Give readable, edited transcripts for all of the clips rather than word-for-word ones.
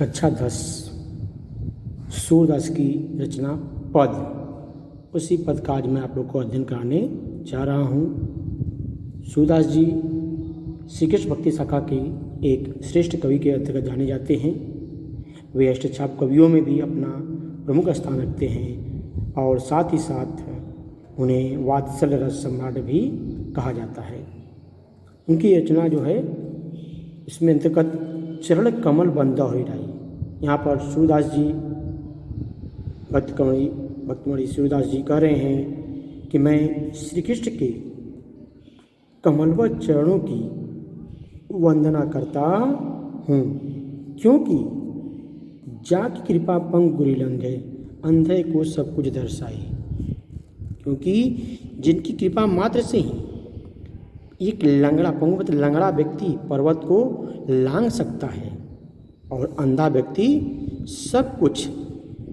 कक्षा 10 सूरदास की रचना पद। उसी पद का आज मैं आप लोग को अध्ययन कराने जा रहा हूँ। सूरदास जी श्री कृष्ण भक्ति शाखा के एक श्रेष्ठ कवि के अंतर्गत जाने जाते हैं। वे अष्टछाप कवियों में भी अपना प्रमुख स्थान रखते हैं और साथ ही साथ उन्हें वात्सल्य रस सम्राट भी कहा जाता है। उनकी रचना जो है इसमें अंतर्गत चरण कमल बंदा हो रही। यहाँ पर सूरदास जी भक्तमणि सूरदास जी कह रहे हैं कि मैं श्री कृष्ण के कमलवत चरणों की वंदना करता हूँ, क्योंकि जाकी कृपा पंग गुरिल अंधे, अंधे को सब कुछ दर्शाई। क्योंकि जिनकी कृपा मात्र से ही एक लंगड़ा पंगुवत लंगड़ा व्यक्ति पर्वत को लांघ सकता है और अंधा व्यक्ति सब कुछ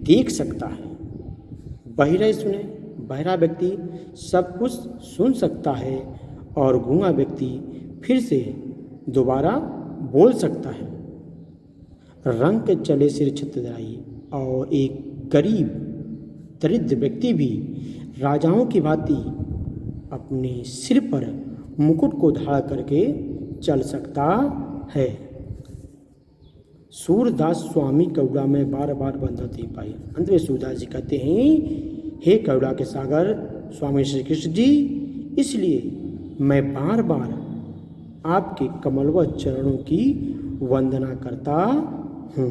देख सकता है। बहिरा व्यक्ति सब कुछ सुन सकता है और गूंगा व्यक्ति फिर से दोबारा बोल सकता है। रंग के चले सिर छत्रधारी और एक गरीब दरिद्र व्यक्ति भी राजाओं की भांति अपने सिर पर मुकुट को धारण करके चल सकता है। सूरदास स्वामी करुणा में बार बार बंधते पाए। अंत में सूरदास जी कहते हैं, हे करुणा के सागर स्वामी श्री कृष्ण जी, इसलिए मैं बार बार आपके कमलवत चरणों की वंदना करता हूँ।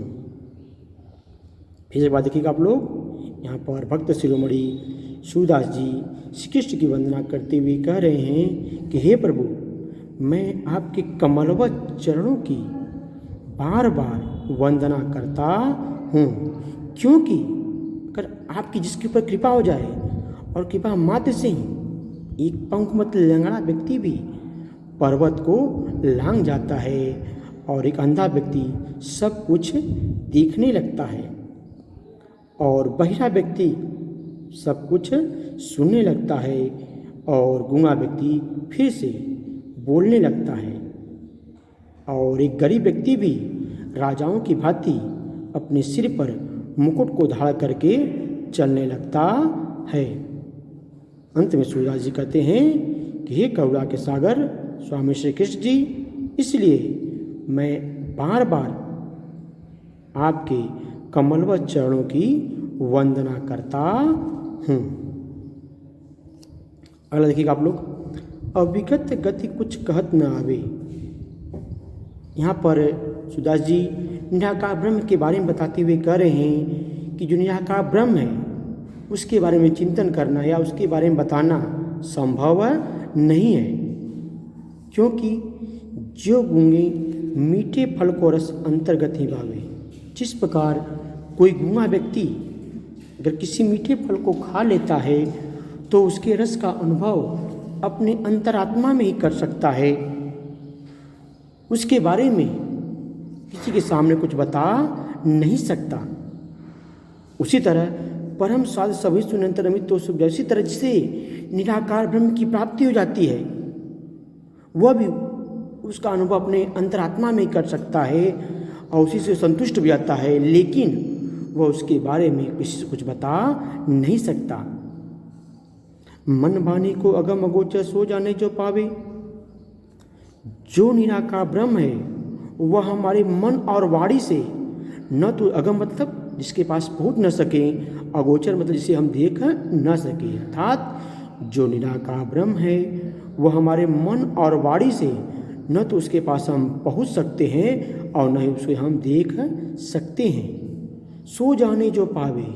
फिर एक बात देखिएगा आप लोग, यहाँ पर भक्त शिरोमणि सूरदास जी श्री कृष्ण की वंदना करते हुए कह रहे हैं कि हे प्रभु, मैं आपके कमलवत चरणों की बार बार वंदना करता हूँ, क्योंकि अगर आपकी जिसके ऊपर कृपा हो जाए और कृपा मात्र से ही एक पंखमत लंगड़ा व्यक्ति भी पर्वत को लांघ जाता है और एक अंधा व्यक्ति सब कुछ देखने लगता है और बहिरा व्यक्ति सब कुछ सुनने लगता है और गूंगा व्यक्ति फिर से बोलने लगता है और एक गरीब व्यक्ति भी राजाओं की भांति अपने सिर पर मुकुट को धारण करके चलने लगता है। अंत में सूरदास जी कहते हैं कि हे करुणा के सागर स्वामी श्री कृष्ण जी, इसलिए मैं बार बार आपके कमलवत चरणों की वंदना करता हूँ। अगला देखिएगा आप लोग, अविगत गति कुछ कहत न आवे। यहाँ पर सूरदास जी निराकार ब्रह्म के बारे में बताते हुए कह रहे हैं कि जो निराकार ब्रह्म है उसके बारे में चिंतन करना या उसके बारे में बताना संभव नहीं है, क्योंकि जो गूंगे मीठे फल को रस अंतर्गत ही भावे। जिस प्रकार कोई गूंगा व्यक्ति अगर किसी मीठे फल को खा लेता है तो उसके रस का अनुभव अपने अंतरात्मा में ही कर सकता है, उसके बारे में किसी के सामने कुछ बता नहीं सकता। उसी तरह परम स्वाद सभी सुनंतर अमित तो सुख, इसी तरह जिसे निराकार ब्रह्म की प्राप्ति हो जाती है वह भी उसका अनुभव अपने अंतरात्मा में ही कर सकता है और उसी से संतुष्ट भी आता है, लेकिन वह उसके बारे में किसी से कुछ बता नहीं सकता। मन भाने को अगम अगोचर सो जाने जो पावे। जो निराकार ब्रह्म है वह हमारे मन और वाणी से न तो अगम मतलब जिसके पास पहुंच न सके, अगोचर मतलब जिसे हम देख न सके। अर्थात जो निराकार ब्रह्म है वह हमारे मन और वाणी से न तो उसके पास हम पहुंच सकते हैं और न ही उसे हम देख सकते हैं। सो जाने जो पावे,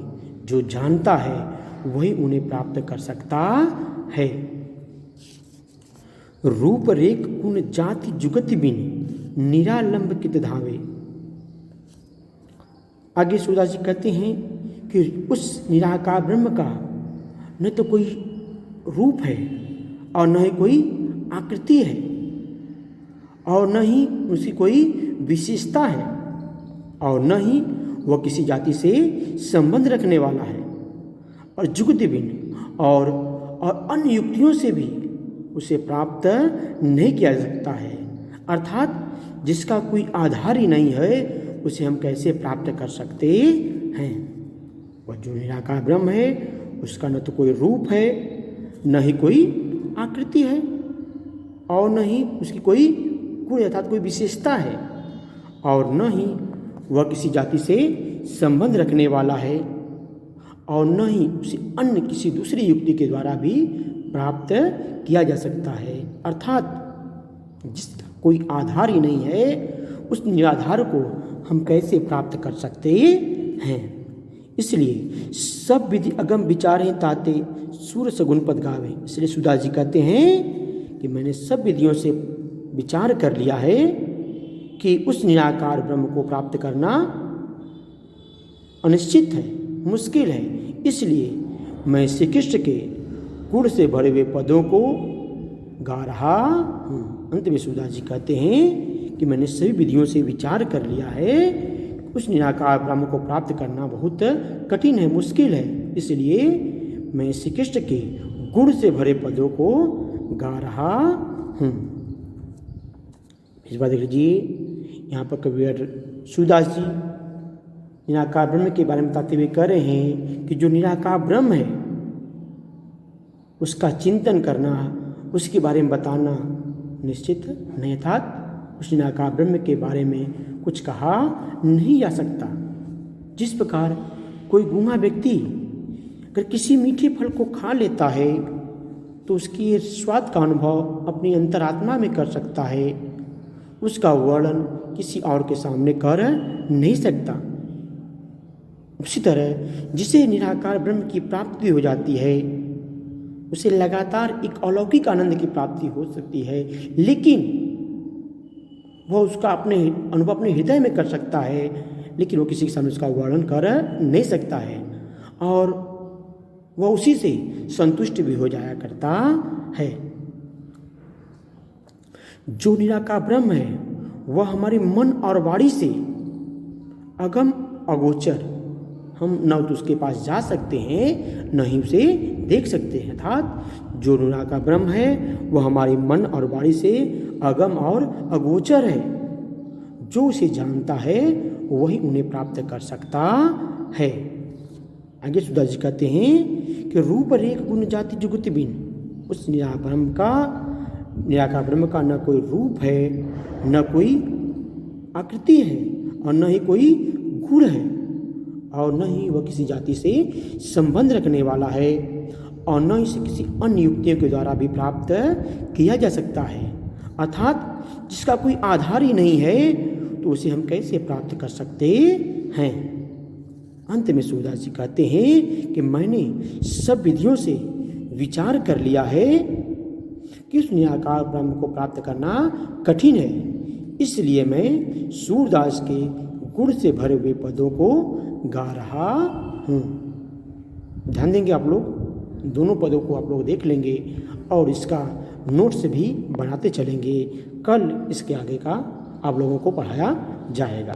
जो जानता है वही उन्हें प्राप्त कर सकता है। रूप रेख गुण जाति जुगति बिन निरालंब कित धावे। आगे सूरदास जी कहते हैं कि उस निराकार ब्रह्म का न तो कोई रूप है और न ही कोई आकृति है और न ही उसकी कोई विशेषता है और न ही वह किसी जाति से संबंध रखने वाला है और जुगति बिन और अन्य युक्तियों से भी उसे प्राप्त नहीं किया जा सकता है। अर्थात जिसका कोई आधार ही नहीं है उसे हम कैसे प्राप्त कर सकते हैं। वह जो निराकार ब्रह्म है उसका न तो कोई रूप है, न ही कोई आकृति है, और न ही उसकी कोई गुण अर्थात कोई विशेषता है, और न ही वह किसी जाति से संबंध रखने वाला है, और न ही उसे अन्य किसी दूसरी युक्ति के द्वारा भी प्राप्त किया जा सकता है। अर्थात जिसका कोई आधार ही नहीं है उस निराधार को हम कैसे प्राप्त कर सकते हैं। इसलिए सब विधि अगम विचारें ताते सूर सगुन पद गावे। इसलिए सूरदास जी कहते हैं कि मैंने सब विधियों से विचार कर लिया है कि उस निराकार ब्रह्म को प्राप्त करना अनिश्चित है, मुश्किल है। इसलिए मैं श्री कृष्ण के गुण से भरे हुए पदों को गा रहा हूँ। अंत में सूरदास जी कहते हैं कि मैंने सभी विधियों से विचार कर लिया है, उस निराकार ब्रह्म को प्राप्त करना बहुत कठिन है, मुश्किल है। इसलिए मैं श्री कृष्ण के गुण से भरे पदों को गा रहा हूँ। इस बात देख लीजिए, यहाँ पर कविवर सूरदास जी निराकार ब्रह्म के बारे में बताते हुए कह रहे हैं कि जो निराकार ब्रह्म है उसका चिंतन करना, उसके बारे में बताना निश्चित नहीं, अर्थात उस निराकार ब्रह्म के बारे में कुछ कहा नहीं जा सकता। जिस प्रकार कोई गूंगा व्यक्ति अगर किसी मीठे फल को खा लेता है तो उसकी स्वाद का अनुभव अपनी अंतरात्मा में कर सकता है, उसका वर्णन किसी और के सामने कर नहीं सकता। उसी तरह जिसे निराकार ब्रह्म की प्राप्ति हो जाती है उसे लगातार एक अलौकिक आनंद की प्राप्ति हो सकती है, लेकिन वह उसका अपने अनुभव अपने हृदय में कर सकता है, लेकिन वो किसी के सामने उसका वर्णन कर नहीं सकता है, और वह उसी से संतुष्ट भी हो जाया करता है। जो निराकार ब्रह्म है वह हमारे मन और वाणी से अगम अगोचर, हम न तो उसके पास जा सकते हैं न ही उसे देख सकते हैं। अर्थात जो निराकार ब्रह्म है वह हमारे मन और वाणी से अगम और अगोचर है। जो उसे जानता है वही उन्हें प्राप्त कर सकता है। आगे सूरदास जी कहते हैं कि रूप रेख गुण जाति जुगति बिन। उस निराकार ब्रह्म का न कोई रूप है, न कोई आकृति है, और न ही कोई गुण है, और न ही वह किसी जाति से संबंध रखने वाला है, और न इसे किसी अन्य युक्तियों के द्वारा भी प्राप्त किया जा सकता है। अर्थात जिसका कोई आधार ही नहीं है तो उसे हम कैसे प्राप्त कर सकते हैं। अंत में सूरदास जी कहते हैं कि मैंने सब विधियों से विचार कर लिया है कि उस निराकार ब्रह्म को प्राप्त करना कठिन है। इसलिए मैं सूरदास के गुण से भरे हुए पदों को गा रहा हूँ। ध्यान देंगे आप लोग, दोनों पदों को आप लोग देख लेंगे और इसका नोट्स भी बनाते चलेंगे। कल इसके आगे का आप लोगों को पढ़ाया जाएगा।